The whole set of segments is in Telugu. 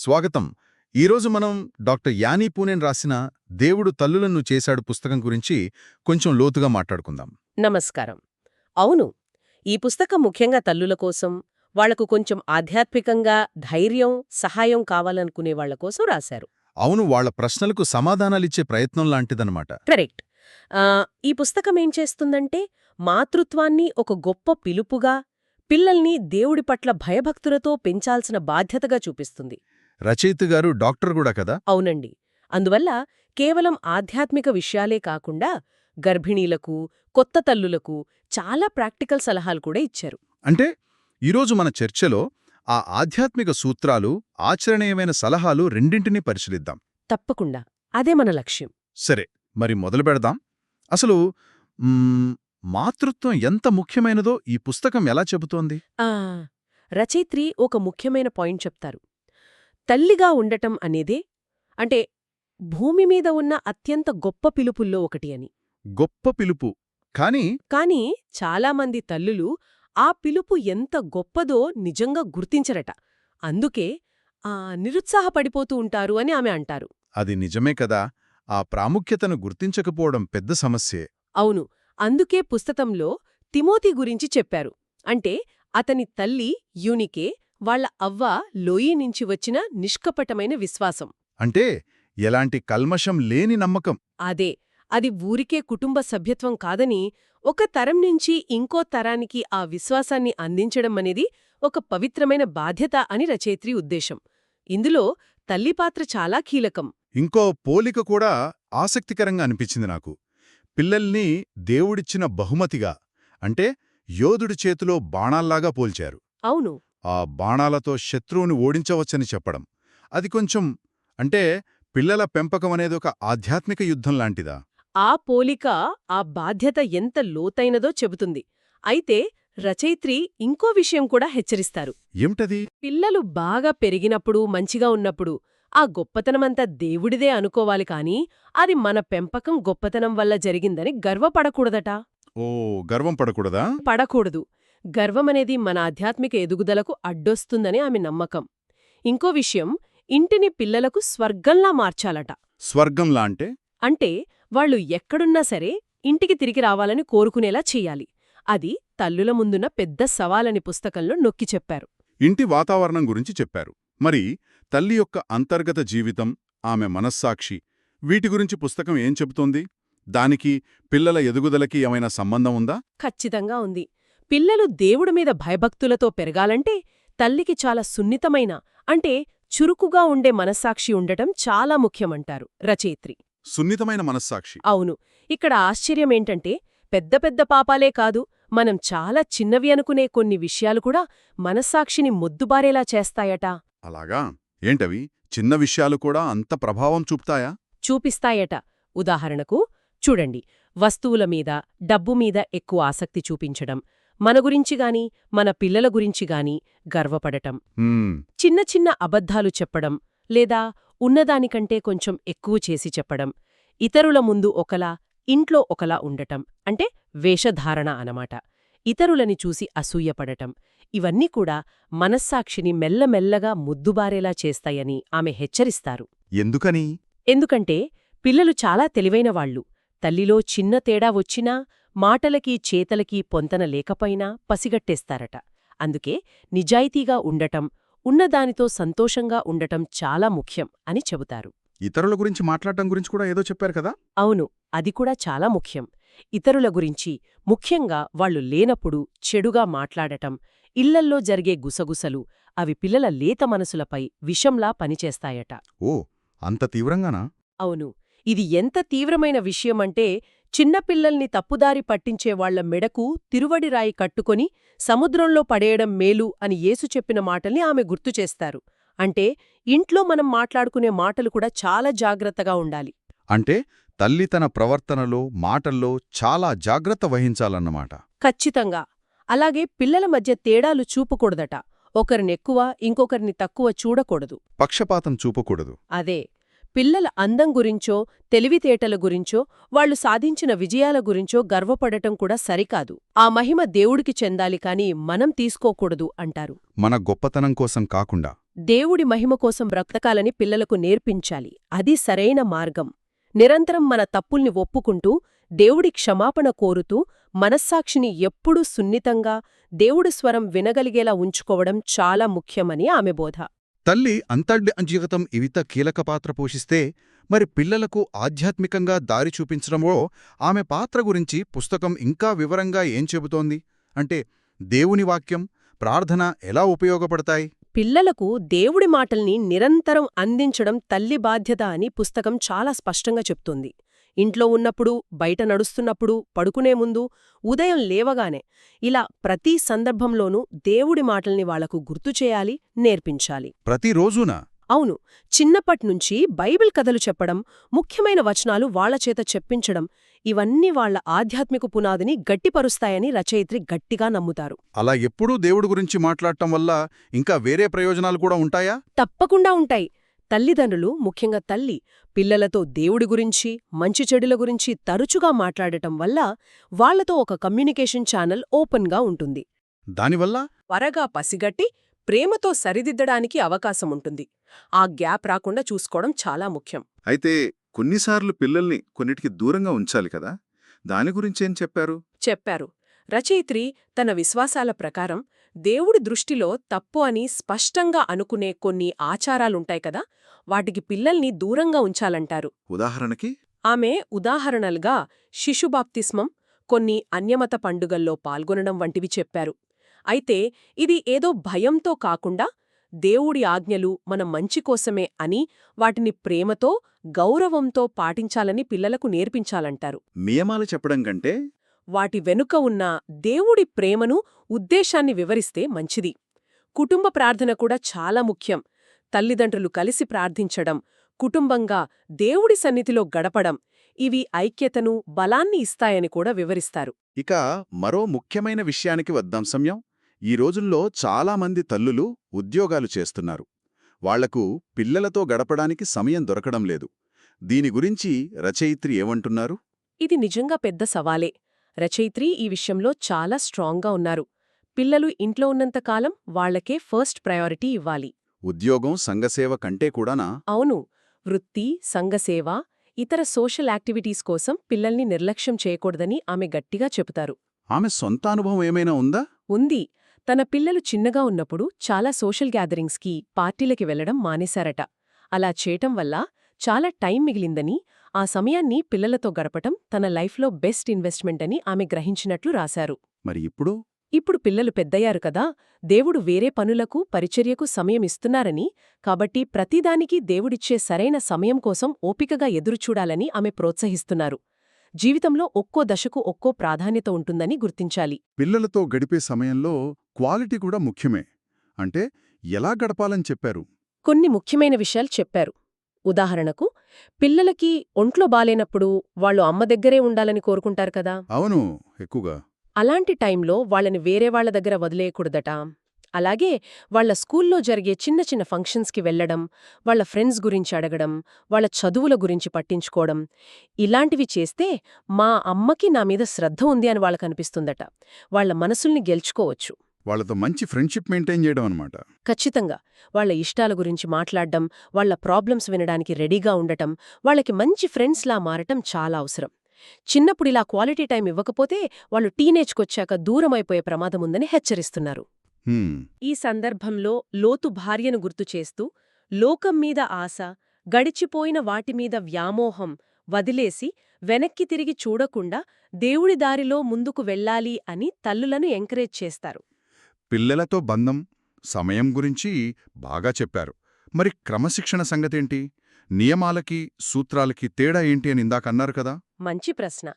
స్వాగతం. ఈరోజు మనం డాక్టర్ యానీ పూనెన్ రాసిన దేవుడు తల్లులను చేశాడు పుస్తకం గురించి కొంచెం లోతుగా మాట్లాడుకుందాం. నమస్కారం. అవును, ఈ పుస్తకం ముఖ్యంగా తల్లుల కోసం, వాళ్లకు కొంచెం ఆధ్యాత్మికంగా ధైర్యం, సహాయం కావాలనుకునే వాళ్ల కోసం రాశారు. అవును, వాళ్ల ప్రశ్నలకు సమాధానాలిచ్చే ప్రయత్నం లాంటిదన్నమాట. కరెక్ట్. ఈ పుస్తకం ఏం చేస్తుందంటే, మాతృత్వాన్ని ఒక గొప్ప పిలుపుగా, పిల్లల్ని దేవుడి పట్ల భయభక్తులతో పెంచాల్సిన బాధ్యతగా చూపిస్తుంది. రచయిత గారు డాక్టర్ కూడా కదా? అవునండి. అందువల్ల కేవలం ఆధ్యాత్మిక విషయాలే కాకుండా గర్భిణీలకు, కొత్త తల్లులకు చాలా ప్రాక్టికల్ సలహాలు కూడా ఇచ్చారు. అంటే ఈరోజు మన చర్చలో ఆ ఆధ్యాత్మిక సూత్రాలు, ఆచరణీయమైన సలహాలు రెండింటినీ పరిశీలిద్దాం. తప్పకుండా. అదే మన లక్ష్యం. సరే, మరి మొదలు పెడదాం. అసలు మాతృత్వం ఎంత ముఖ్యమైనదో ఈ పుస్తకం ఎలా చెబుతోంది? రచయిత్రి ఒక ముఖ్యమైన పాయింట్ చెప్తారు. తల్లిగా ఉండటం అనేదే అంటే భూమి మీద ఉన్న అత్యంత గొప్ప పిలుపుల్లో ఒకటి అని. గొప్ప పిలుపు. కానీ చాలామంది తల్లులు ఆ పిలుపు ఎంత గొప్పదో నిజంగా గుర్తించరట. అందుకే నిరుత్సాహపడిపోతూ ఉంటారు అని ఆమె అంటారు. అది నిజమే కదా. ఆ ప్రాముఖ్యతను గుర్తించకపోవడం పెద్ద సమస్యే. అవును. అందుకే పుస్తకంలో తిమోతి గురించి చెప్పారు. అంటే అతని తల్లి యూనికే, వాళ్ల అవ్వ లోయి నుంచి వచ్చిన నిష్కపటమైన విశ్వాసం. అంటే ఎలాంటి కల్మషం లేని నమ్మకం. అది ఊరికే కుటుంబ సభ్యత్వం కాదని, ఒక తరం నుంచి ఇంకో తరానికి ఆ విశ్వాసాన్ని అందించడం అనేది ఒక పవిత్రమైన బాధ్యత అని రచయిత్రి ఉద్దేశం. ఇందులో తల్లి పాత్ర చాలా కీలకం. ఇంకో పోలిక కూడా ఆసక్తికరంగా అనిపించింది నాకు. పిల్లల్ని దేవుడిచ్చిన బహుమతిగా, అంటే యోధుడి చేతిలో బాణాల్లాగా పోల్చారు. అవును. ఆ బాణాలతో శత్రువుని ఓడించవచ్చని చెప్పడం, అది కొంచెం అంటే పిల్లల పెంపకమనేది ఒక ఆధ్యాత్మిక యుద్ధం లాంటిదా? ఆ పోలిక ఆ బాధ్యత ఎంత లోతైనదో చెబుతుంది. అయితే రచయిత్రి ఇంకో విషయం కూడా హెచ్చరిస్తారు. ఏమిటది? పిల్లలు బాగా పెరిగినప్పుడు, మంచిగా ఉన్నప్పుడు ఆ గొప్పతనమంతా దేవుడిదే అనుకోవాలి కాని, అది మన పెంపకం గొప్పతనం వల్ల జరిగిందని గర్వపడకూడదట. గర్వం పడకూడదా? పడకూడదు. గర్వమనేది మన ఆధ్యాత్మిక ఎదుగుదలకు అడ్డొస్తుందని ఆమె నమ్మకం. ఇంకో విషయం, ఇంటిని పిల్లలకు స్వర్గంలా మార్చాలట. స్వర్గంలా అంటే వాళ్లు ఎక్కడున్నా సరే ఇంటికి తిరిగి రావాలని కోరుకునేలా చెయ్యాలి. అది తల్లుల ముందున్న పెద్ద సవాలని పుస్తకంలో నొక్కి చెప్పారు. ఇంటి వాతావరణం గురించి చెప్పారు. మరి తల్లి యొక్క అంతర్గత జీవితం, ఆమె మనస్సాక్షి, వీటి గురించి పుస్తకం ఏం చెబుతోంది? దానికి పిల్లల ఎదుగుదలకి ఏమైనా సంబంధం ఉందా? ఖచ్చితంగా ఉంది. పిల్లలు దేవుడి మీద భయభక్తులతో పెరగాలంటే తల్లికి చాలా సున్నితమైన, అంటే చురుకుగా ఉండే మనస్సాక్షి ఉండటం చాలా ముఖ్యమంటారు రచయిత్రి. సున్నితమైన మనస్సాక్షి. అవును. ఇక్కడ ఆశ్చర్యమేంటంటే పెద్ద పెద్ద పాపాలే కాదు, మనం చాలా చిన్నవి అనుకునే కొన్ని విషయాలు కూడా మనస్సాక్షిని మొద్దుబారేలా చేస్తాయట. అలాగా? ఏంటవి? చిన్న విషయాలు కూడా అంత ప్రభావం చూపుతాయా? చూపిస్తాయట. ఉదాహరణకు చూడండి, వస్తువుల మీద, డబ్బు మీద ఎక్కువ ఆసక్తి చూపించడం, మన గురించిగాని, మన పిల్లల గురించిగాని గర్వపడటం, చిన్న చిన్న అబద్ధాలు చెప్పడం, లేదా ఉన్నదానికంటే కొంచెం ఎక్కువ చేసి చెప్పడం, ఇతరుల ముందు ఒకలా, ఇంట్లో ఒకలా ఉండటం, అంటే వేషధారణ అనమాట. ఇతరులని చూసి అసూయపడటం, ఇవన్నీ కూడా మనస్సాక్షిని మెల్లమెల్లగా ముద్దుబారేలా చేస్తాయని ఆమె హెచ్చరిస్తారు. ఎందుకని? ఎందుకంటే పిల్లలు చాలా తెలివైనవాళ్లు. తల్లిలో చిన్న తేడా వచ్చినా, మాటలకీ చేతలకీ పొంతన లేకపోయినా పసిగట్టేస్తారట. అందుకే నిజాయితీగా ఉండటం, ఉన్నదానితో సంతోషంగా ఉండటం చాలా ముఖ్యం అని చెబుతారు. ఇతరుల గురించి మాట్లాడటం గురించి కూడా ఏదో చెప్పారు కదా? అవును, అది కూడా చాలా ముఖ్యం. ఇతరుల గురించి, ముఖ్యంగా వాళ్లు లేనప్పుడు చెడుగా మాట్లాడటం, ఇళ్లల్లో జరిగే గుసగుసలు, అవి పిల్లల లేత మనసులపై విషంలా పనిచేస్తాయట. అంత తీవ్రంగానా? అవును. ఇది ఎంత తీవ్రమైన విషయమంటే, చిన్నపిల్లల్ని తప్పుదారి పట్టించేవాళ్ల మెడకు తిరువడిరాయి కట్టుకొని సముద్రంలో పడేయడం మేలు అని యేసు చెప్పిన మాటల్ని ఆమె గుర్తుచేస్తారు. అంటే ఇంట్లో మనం మాట్లాడుకునే మాటలు కూడా చాలా జాగ్రత్తగా ఉండాలి. అంటే తల్లి తన ప్రవర్తనలో, మాటల్లో చాలా జాగ్రత్త వహించాలన్నమాట. ఖచ్చితంగా. అలాగే పిల్లల మధ్య తేడాలు చూపకూడదట. ఒకరినెక్కువ, ఇంకొకరిని తక్కువ చూడకూడదు. పక్షపాతం చూపకూడదు. అదే. పిల్లల అందం గురించో తెలివితేటల గురించో వాళ్లు సాధించిన విజయాల గురించో గర్వపడటం కూడా సరికాదు. ఆ మహిమ దేవుడికి చెందాలి కాని మనం తీసుకోకూడదు అంటారు. మన గొప్పతనం కోసం కాకుండా దేవుడి మహిమ కోసం బ్రతకాలని పిల్లలకు నేర్పించాలి. అది సరైన మార్గం. నిరంతరం మన తప్పుల్ని ఒప్పుకుంటూ దేవుడి క్షమాపణ కోరుతూ మనస్సాక్షిని ఎప్పుడూ సున్నితంగా దేవుడి స్వరం వినగలిగేలా ఉంచుకోవడం చాలా ముఖ్యమని ఆమె బోధ. తల్లి అంతర్జీవితం ఇవిత కీలక పాత్ర పోషిస్తే మరి పిల్లలకు ఆధ్యాత్మికంగా దారి చూపించడంలో ఆమె పాత్ర గురించి పుస్తకం ఇంకా వివరంగా ఏం చెబుతోంది? అంటే దేవుని వాక్యం, ప్రార్థన ఎలా ఉపయోగపడతాయి? పిల్లలకు దేవుడి మాటల్ని నిరంతరం అందించడం తల్లి బాధ్యత అని పుస్తకం చాలా స్పష్టంగా చెప్తుంది. ఇంట్లో ఉన్నప్పుడు, బయట నడుస్తున్నప్పుడు, పడుకునే ముందు, ఉదయం లేవగానే ఇలా ప్రతి సందర్భంలోనూ దేవుడి మాటల్ని వాళ్లకు గుర్తుచేయాలి, నేర్పించాలి. ప్రతిరోజునా? అవును. చిన్నప్పట్నుంచి బైబిల్ కథలు చెప్పడం, ముఖ్యమైన వచనాలు వాళ్లచేత చెప్పించడం ఇవన్నీ వాళ్ల ఆధ్యాత్మిక పునాదిని గట్టిపరుస్తాయని రచయిత్రి గట్టిగా నమ్ముతారు. అలా ఎప్పుడూ దేవుడి గురించి మాట్లాడటం వల్ల ఇంకా వేరే ప్రయోజనాలు కూడా ఉంటాయా? తప్పకుండా ఉంటాయి. తల్లిదండ్రులు, ముఖ్యంగా తల్లి, పిల్లలతో దేవుడి గురించి, మంచి చెడుల గురించి తరచుగా మాట్లాడటం వల్ల వాళ్లతో ఒక కమ్యూనికేషన్ ఛానల్ ఓపెన్గా ఉంటుంది. దానివల్ల త్వరగా పసిగట్టి ప్రేమతో సరిదిద్దడానికి అవకాశముంటుంది. ఆ గ్యాప్ రాకుండా చూసుకోవడం చాలా ముఖ్యం. అయితే కొన్నిసార్లు పిల్లల్ని కొన్నిటికి దూరంగా ఉంచాలి కదా, దాని గురించేం చెప్పారు. రచయిత్రి తన విశ్వాసాల ప్రకారం దేవుడి దృష్టిలో తప్పు అని స్పష్టంగా అనుకునే కొన్ని ఆచారాలుంటాయి కదా, వాటికి పిల్లల్ని దూరంగా ఉంచాలంటారు. ఉదాహరణకి ఆమె ఉదాహరణలుగా శిశుబాప్తిస్మం, కొన్ని అన్యమత పండుగల్లో పాల్గొనడం వంటివి చెప్పారు. అయితే ఇది ఏదో భయంతో కాకుండా దేవుడి ఆజ్ఞలు మన మంచి కోసమే అని వాటిని ప్రేమతో, గౌరవంతో పాటించాలని పిల్లలకు నేర్పించాలంటారు. నియమాలు చెప్పడం కంటే వాటి వెనుక ఉన్న దేవుడి ప్రేమను, ఉద్దేశాన్ని వివరిస్తే మంచిది. కుటుంబ ప్రార్థన కూడా చాలా ముఖ్యం. తల్లిదండ్రులు కలిసి ప్రార్థించడం, కుటుంబంగా దేవుడి సన్నిధిలో గడపడం ఇవి ఐక్యతను, బలాన్ని ఇస్తాయని కూడా వివరిస్తారు. ఇక మరో ముఖ్యమైన విషయానికి వద్దాం. సమయం. ఈ రోజుల్లో చాలామంది తల్లులు ఉద్యోగాలు చేస్తున్నారు. వాళ్లకు పిల్లలతో గడపడానికి సమయం దొరకడం లేదు. దీని గురించి రచయిత్రి ఏమంటున్నారు? ఇది నిజంగా పెద్ద సవాలే. రచయిత్రి ఈ విషయంలో చాలా స్ట్రాంగ్గా ఉన్నారు. పిల్లలు ఇంట్లో ఉన్నంతకాలం వాళ్లకే ఫస్ట్ ప్రయారిటీ ఇవ్వాలి. ఉద్యోగం, సంఘసేవ కంటే కూడానా? అవును. వృత్తి, సంఘసేవ, ఇతర సోషల్ యాక్టివిటీస్ కోసం పిల్లల్ని నిర్లక్ష్యం చేయకూడదని ఆమె గట్టిగా చెబుతారు. ఆమె సొంత అనుభవం ఏమైనా ఉందా? ఉంది. తన పిల్లలు చిన్నగా ఉన్నప్పుడు చాలా సోషల్ గ్యాదరింగ్స్కి, పార్టీలకి వెళ్లడం మానేశారట. అలా చేయటం వల్ల చాలా టైం మిగిలిందని, ఆ సమయాన్ని పిల్లలతో గడపటం తన లైఫ్లో బెస్ట్ ఇన్వెస్ట్మెంట్ అని ఆమె గ్రహించినట్లు రాశారు. మరి ఇప్పుడు ఇప్పుడు పిల్లలు పెద్దయ్యారు కదా, దేవుడు వేరే పనులకు, పరిచర్యకు సమయమిస్తున్నారని, కాబట్టి ప్రతిదానికి దేవుడిచ్చే సరైన సమయం కోసం ఓపికగా ఎదురుచూడాలని ఆమె ప్రోత్సహిస్తున్నారు. జీవితంలో ఒక్కో దశకు ఒక్కో ప్రాధాన్యత ఉంటుందని గుర్తించాలి. పిల్లలతో గడిపే సమయంలో క్వాలిటీ కూడా ముఖ్యమే. అంటే ఎలా గడపాలని చెప్పారు? కొన్ని ముఖ్యమైన విషయాలు చెప్పారు. ఉదాహరణకు, పిల్లలకి ఒంట్లో బాలేనప్పుడు వాళ్లు అమ్మ దగ్గరే ఉండాలని కోరుకుంటారు కదా. అవును, ఎక్కువగా. అలాంటి టైంలో వాళ్లని వేరే వాళ్ల దగ్గర వదిలేయకూడదట. అలాగే వాళ్ల స్కూల్లో జరిగే చిన్న చిన్న ఫంక్షన్స్కి వెళ్లడం, వాళ్ల ఫ్రెండ్స్ గురించి అడగడం, వాళ్ల చదువుల గురించి పట్టించుకోవడం, ఇలాంటివి చేస్తే మా అమ్మకి నా మీద శ్రద్ధ ఉంది అని వాళ్ళకనిపిస్తుందట. వాళ్ల మనసుల్ని గెలుచుకోవచ్చు. వాళ్లతో మంచి ఫ్రెండ్షిప్ మెయింటైన్ చేయడం అన్నమాట. ఖచ్చితంగా. వాళ్ల ఇష్టాల గురించి మాట్లాడడం, వాళ్ల ప్రాబ్లమ్స్ వినడానికి రెడీగా ఉండటం, వాళ్లకి మంచి ఫ్రెండ్స్లా మారటం చాలా అవసరం. చిన్నప్పుడిలా క్వాలిటీ టైం ఇవ్వకపోతే వాళ్లు టీనేజ్కొచ్చాక దూరమైపోయే ప్రమాదముందని హెచ్చరిస్తున్నారు. ఈ సందర్భంలో లోతు భార్యను గుర్తుచేస్తూ, లోకం మీద ఆశ, గడిచిపోయిన వాటిమీద వ్యామోహం వదిలేసి వెనక్కి తిరిగి చూడకుండా దేవుడి దారిలో ముందుకు వెళ్ళాలి అని తల్లులను ఎంకరేజ్ చేస్తారు. పిల్లలతో బంధం, సమయం గురించి బాగా చెప్పారు. మరి క్రమశిక్షణ సంగతేంటి? నియమాలకి, సూత్రాలకి తేడా ఏంటి అని ఇందాకన్నారు కదా. మంచి ప్రశ్న.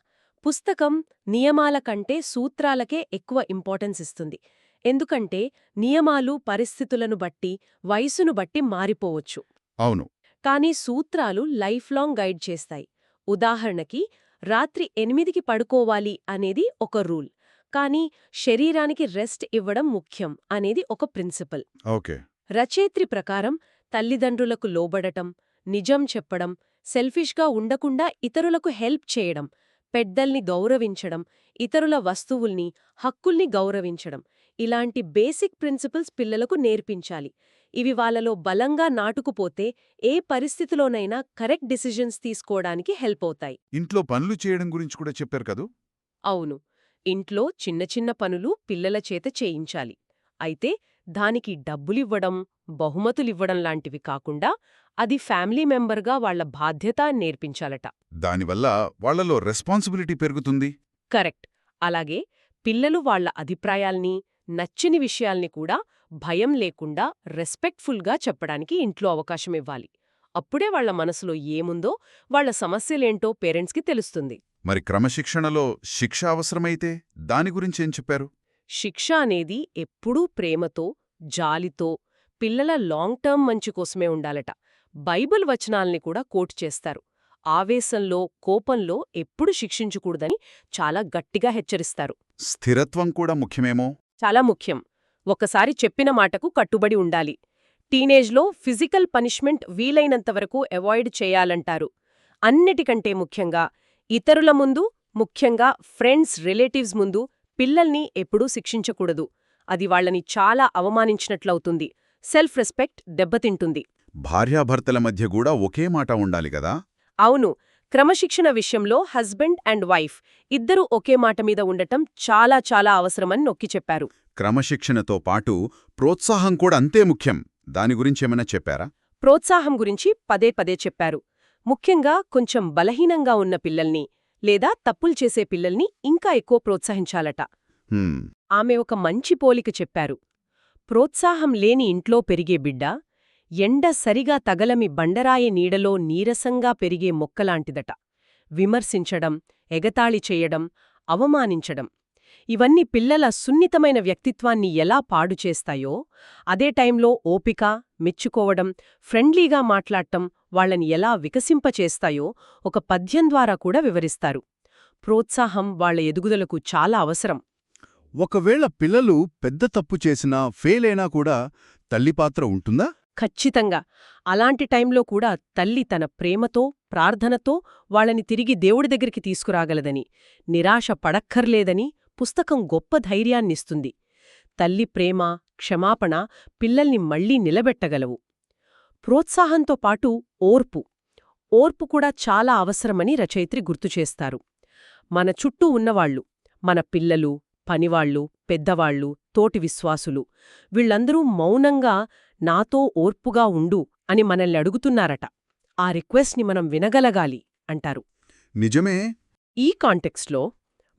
పుస్తకం నియమాల కంటే సూత్రాలకే ఎక్కువ ఇంపార్టెన్స్ ఇస్తుంది. ఎందుకంటే నియమాలు పరిస్థితులను బట్టి, వయసును బట్టి మారిపోవచ్చు. అవును. కానీ సూత్రాలు లైఫ్ లాంగ్ గైడ్ చేస్తాయి. ఉదాహరణకి, రాత్రి 8కి పడుకోవాలి అనేది ఒక రూల్, కానీ శరీరానికి రెస్ట్ ఇవ్వడం ముఖ్యం అనేది ఒక ప్రిన్సిపల్. ఓకే. రచయిత్రి ప్రకారం తల్లిదండ్రులకు లోబడటం, నిజం చెప్పడం, సెల్ఫిష్గా ఉండకుండా ఇతరులకు హెల్ప్ చేయడం, పెద్దల్ని గౌరవించడం, ఇతరుల వస్తువుల్ని, హక్కుల్ని గౌరవించడం ఇలాంటి బేసిక్ ప్రిన్సిపల్స్ పిల్లలకు నేర్పించాలి. ఇవి వాళ్ళలో బలంగా నాటుకుపోతే ఏ పరిస్థితిలోనైనా కరెక్ట్ డిసిజన్స్ తీసుకోవడానికి హెల్ప్ అవుతాయి. ఇంట్లో పనులు చేయడం గురించి కూడా చెప్పారు కదూ? అవును, ఇంట్లో చిన్న చిన్న పనులు పిల్లల చేత చేయించాలి. అయితే దానికి డబ్బులివ్వడం, బహుమతులివ్వడం లాంటివి కాకుండా అది ఫ్యామిలీ మెంబర్గా వాళ్ల బాధ్యత అని నేర్పించాలట. దానివల్ల వాళ్లలో రెస్పాన్సిబిలిటీ పెరుగుతుంది. కరెక్ట్. అలాగే పిల్లలు వాళ్ల అభిప్రాయాల్ని, నచ్చని విషయాల్ని కూడా భయం లేకుండా రెస్పెక్ట్ఫుల్గా చెప్పడానికి ఇంట్లో అవకాశమివ్వాలి. అప్పుడే వాళ్ల మనసులో ఏముందో, వాళ్ల సమస్యలేంటో పేరెంట్స్కి తెలుస్తుంది. మరి క్రమశిక్షణలో శిక్ష అవసరమైతే దాని గురించేం చెప్పారు? శిక్ష అనేది ఎప్పుడూ ప్రేమతో, జాలితో, పిల్లల లాంగ్ టర్మ్ మంచి కోసమే ఉండాలట. బైబిల్ వచనాల్ని కూడా కోట్ చేస్తారు. ఆవేశంలో, కోపంలో ఎప్పుడు శిక్షించకూడదని చాలా గట్టిగా హెచ్చరిస్తారు. స్థిరత్వం కూడా ముఖ్యమేమో. చాలా ముఖ్యం. ఒకసారి చెప్పిన మాటకు కట్టుబడి ఉండాలి. టీనేజ్లో ఫిజికల్ పనిష్మెంట్ వీలైనంతవరకు అవాయిడ్ చేయాలంటారు. అన్నిటికంటే ముఖ్యంగా ఇతరుల ముందు, ముఖ్యంగా ఫ్రెండ్స్, రిలేటివ్స్ ముందు పిల్లల్ని ఎప్పుడూ శిక్షించకూడదు. అది వాళ్లని చాలా అవమానించినట్లవుతుంది. సెల్ఫ్ రెస్పెక్ట్ దెబ్బతింటుంది. భార్యాభర్తల మధ్య కూడా ఒకే మాట ఉండాలి గదా? అవును, క్రమశిక్షణ విషయంలో హస్బెండ్ అండ్ వైఫ్ ఇద్దరూ ఒకే మాట మీద ఉండటం చాలా చాలా అవసరమని నొక్కి చెప్పారు. క్రమశిక్షణతో పాటు ప్రోత్సాహం కూడా అంతే ముఖ్యం. దాని గురించేమైనా చెప్పారా? ప్రోత్సాహం గురించి పదే పదే చెప్పారు. ముఖ్యంగా కొంచెం బలహీనంగా ఉన్న పిల్లల్ని లేదా తప్పులు చేసే పిల్లల్ని ఇంకా ఎక్కువ ప్రోత్సహించాలట. ఆమె ఒక మంచి పోలిక చెప్పారు. ప్రోత్సాహం లేని ఇంట్లో పెరిగే బిడ్డ ఎండ సరిగా తగలమి బండరాయి నీడలో నీరసంగా పెరిగే మొక్కలాంటిదట. విమర్శించడం, ఎగతాళి చేయడం, అవమానించడం ఇవన్నీ పిల్లల సున్నితమైన వ్యక్తిత్వాన్ని ఎలా పాడు చేస్తాయో, అదే టైంలో ఓపిక, మెచ్చుకోవడం, ఫ్రెండ్లీగా మాట్లాడటం వాళ్లని ఎలా వికసింపచేస్తాయో ఒక పద్యం ద్వారా కూడా వివరిస్తారు. ప్రోత్సాహం వాళ్ల ఎదుగుదలకు చాలా అవసరం. ఒకవేళ పిల్లలు పెద్ద తప్పు చేసినా, ఫెయిల్ అయినా కూడా తల్లిపాత్ర ఉంటుందా? ఖచ్చితంగా. అలాంటి టైంలో కూడా తల్లి తన ప్రేమతో, ప్రార్థనతో వాళ్లని తిరిగి దేవుడి దగ్గరికి తీసుకురాగలదని, నిరాశ పడక్కర్లేదని పుస్తకం గొప్ప ధైర్యాన్నిస్తుంది. తల్లి ప్రేమ, క్షమాపణ పిల్లల్ని మళ్లీ నిలబెట్టగలవు. ప్రోత్సాహంతో పాటు ఓర్పు కూడా చాలా అవసరమని రచయిత్రి గుర్తుచేస్తారు. మన చుట్టూ ఉన్నవాళ్లు, మన పిల్లలు, పనివాళ్లు, పెద్దవాళ్లు, తోటి విశ్వాసులు వీళ్లందరూ మౌనంగా నాతో ఓర్పుగా ఉండు అని మనల్ని అడుగుతున్నారట. ఆ రిక్వెస్ట్ని మనం వినగలగాలి అంటారు. నిజమే. ఈ కాంటెక్స్ట్లో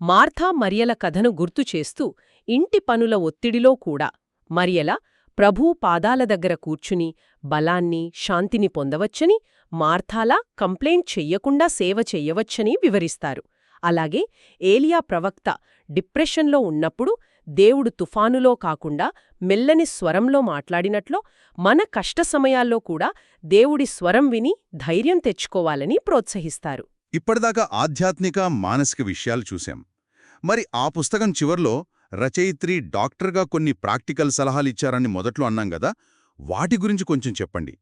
మార్థా మరియల కథను గుర్తుచేస్తూ ఇంటి పనుల ఒత్తిడిలో కూడా మరియల ప్రభూ పాదాల దగ్గర కూర్చుని బలాన్ని, శాంతిని పొందవచ్చని, మార్థాలా కంప్లైంట్ చెయ్యకుండా సేవ చెయ్యవచ్చని వివరిస్తారు. అలాగే ఏలియా ప్రవక్త డిప్రెషన్లో ఉన్నప్పుడు దేవుడు తుఫానులో కాకుండా మెల్లని స్వరంలో మాట్లాడినట్లో మన కష్ట సమయాల్లో కూడా దేవుడి స్వరం విని ధైర్యం తెచ్చుకోవాలని ప్రోత్సహిస్తారు. ఇప్పటిదాకా ఆధ్యాత్మిక, మానసిక విషయాలు చూశాం. మరి ఆ పుస్తకం చివర్లో రచయిత్రి డాక్టర్గా కొన్ని ప్రాక్టికల్ సలహాలిచ్చారని మొదట్లో అన్నాం గదా, వాటి గురించి కొంచెం చెప్పండి.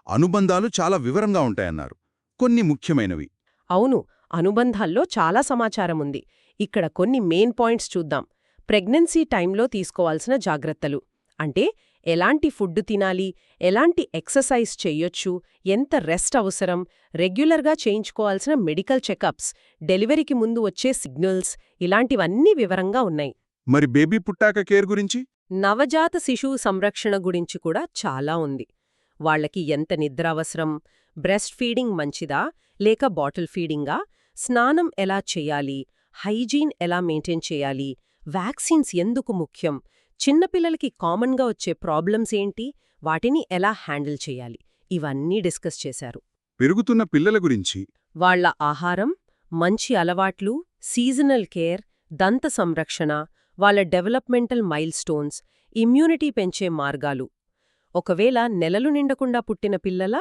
అనుబంధాలు చాలా వివరంగా ఉంటాయన్నారు. కొన్ని ముఖ్యమైనవి. అవును, అనుబంధాల్లో చాలా సమాచారముంది. ఇక్కడ కొన్ని మెయిన్ పాయింట్స్ చూద్దాం. ప్రెగ్నెన్సీ టైంలో తీసుకోవాల్సిన జాగ్రత్తలు అంటే ఎలాంటి ఫుడ్ తినాలి, ఎలాంటి ఎక్సర్సైజ్ చెయ్యొచ్చు, ఎంత రెస్ట్ అవసరం, రెగ్యులర్గా చేయించుకోవాల్సిన మెడికల్ చెకప్స్, డెలివరీకి ముందు వచ్చే సిగ్నల్స్ ఇలాంటివన్నీ వివరంగా ఉన్నాయి. మరి బేబీ పుట్టాక కేర్ గురించి? నవజాత శిశువు సంరక్షణ గురించి కూడా చాలా ఉంది. వాళ్లకి ఎంత నిద్ర అవసరం, బ్రెస్ట్ ఫీడింగ్ మంచిదా లేక బాటిల్ ఫీడింగా, స్నానం ఎలా చెయ్యాలి, హైజీన్ ఎలా మెయింటైన్ చేయాలి, వ్యాక్సిన్స్ ఎందుకు ముఖ్యం, చిన్నపిల్లలకి కామన్గా వచ్చే ప్రాబ్లమ్స్ ఏంటి, వాటిని ఎలా హ్యాండిల్ చేయాలి, ఇవన్నీ డిస్కస్ చేశారు. పెరుగుతున్న పిల్లల గురించి? వాళ్ల ఆహారం, మంచి అలవాట్లు, సీజనల్ కేర్, దంత సంరక్షణ, వాళ్ల డెవలప్మెంటల్ మైల్స్టోన్స్, ఇమ్యూనిటీ పెంచే మార్గాలు. ఒకవేళ నెలలు నిండకుండా పుట్టిన పిల్లల,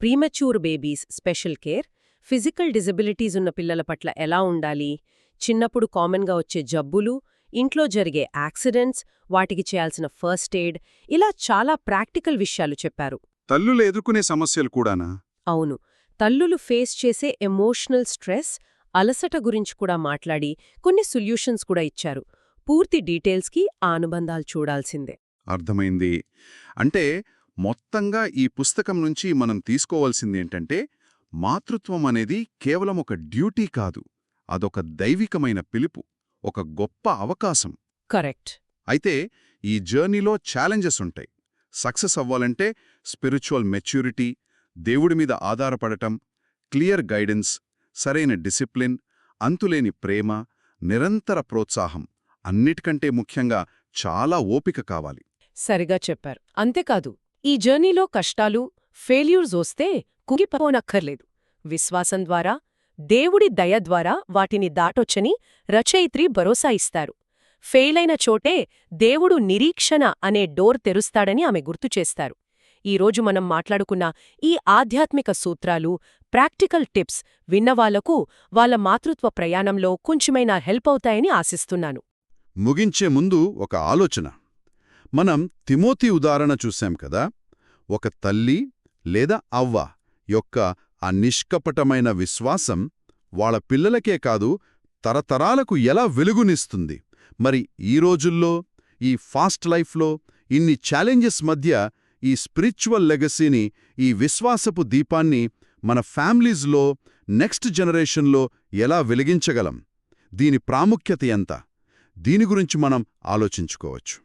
premature babies special care, physical disabilities ఉన్న పిల్లల పట్ల ఎలా ఉండాలి, చిన్నప్పుడు కామన్గా వచ్చే జబ్బులు, ఇంట్లో జరిగే యాక్సిడెంట్స్, వాటికి చేయాల్సిన ఫస్ట్ ఎయిడ్, ఇలా చాలా ప్రాక్టికల్ విషయాలు చెప్పారు. తల్లులు ఎదుర్కొనే సమస్యలు కూడానా? అవును, తల్లులు ఫేస్ చేసే ఎమోషనల్ స్ట్రెస్, అలసట గురించి కూడా మాట్లాడి కొన్ని సొల్యూషన్స్ కూడా ఇచ్చారు. పూర్తి డీటెయిల్స్కి ఆ అనుబంధాలు చూడాల్సిందే. అర్థమైంది. అంటే మొత్తంగా ఈ పుస్తకం నుంచి మనం తీసుకోవాల్సిందేంటంటే, మాతృత్వం అనేది కేవలం ఒక డ్యూటీ కాదు, అదొక దైవికమైన పిలుపు, ఒక గొప్ప అవకాశం. కరెక్ట్. అయితే ఈ జర్నీలో ఛాలెంజెస్ ఉంటాయి. సక్సెస్ అవ్వాలంటే స్పిరిచువల్ మెచ్యూరిటీ, దేవుడి మీద ఆధారపడటం, క్లియర్ గైడెన్స్, సరైన డిసిప్లిన్, అంతులేని ప్రేమ, నిరంతర ప్రోత్సాహం, అన్నిటికంటే ముఖ్యంగా చాలా ఓపిక కావాలి. సరిగా చెప్పారు. అంతేకాదు, ఈ జర్నీలో కష్టాలు, ఫెయిల్యూర్స్ వస్తే కుంగిపోనక్కర్లేదు. విశ్వాసం ద్వారా, దేవుడి దయ ద్వారా వాటిని దాటొచ్చని రచయిత్రి భరోసా ఇస్తారు. ఫెయిలైన చోటే దేవుడు నిరీక్షణ అనే డోర్ తెరుస్తాడని ఆమె గుర్తుచేస్తారు. ఈరోజు మనం మాట్లాడుకున్న ఈ ఆధ్యాత్మిక సూత్రాలు, ప్రాక్టికల్ టిప్స్ విన్నవాళ్లకు వాళ్ళ మాతృత్వ ప్రయాణంలో కొంచెమైనా హెల్ప్ అవుతాయని ఆశిస్తున్నాను. ముగించే ముందు ఒక ఆలోచన. మనం తిమోతి ఉదాహరణ చూశాం కదా, ఒక తల్లి లేదా అవ్వ యొక్క ఆ నిష్కపటమైన విశ్వాసం వాళ్ళ పిల్లలకే కాదు, తరతరాలకు ఎలా వెలుగునిస్తుంది. మరి ఈ రోజుల్లో, ఈ ఫాస్ట్ లైఫ్లో, ఇన్ని ఛాలెంజెస్ మధ్య ఈ స్పిరిచువల్ లెగసీని, ఈ విశ్వాసపు దీపాన్ని మన ఫ్యామిలీస్లో, నెక్స్ట్ జనరేషన్లో ఎలా వెలిగించగలం? దీని ప్రాముఖ్యత ఎంత? దీని గురించి మనం ఆలోచించుకోవచ్చు.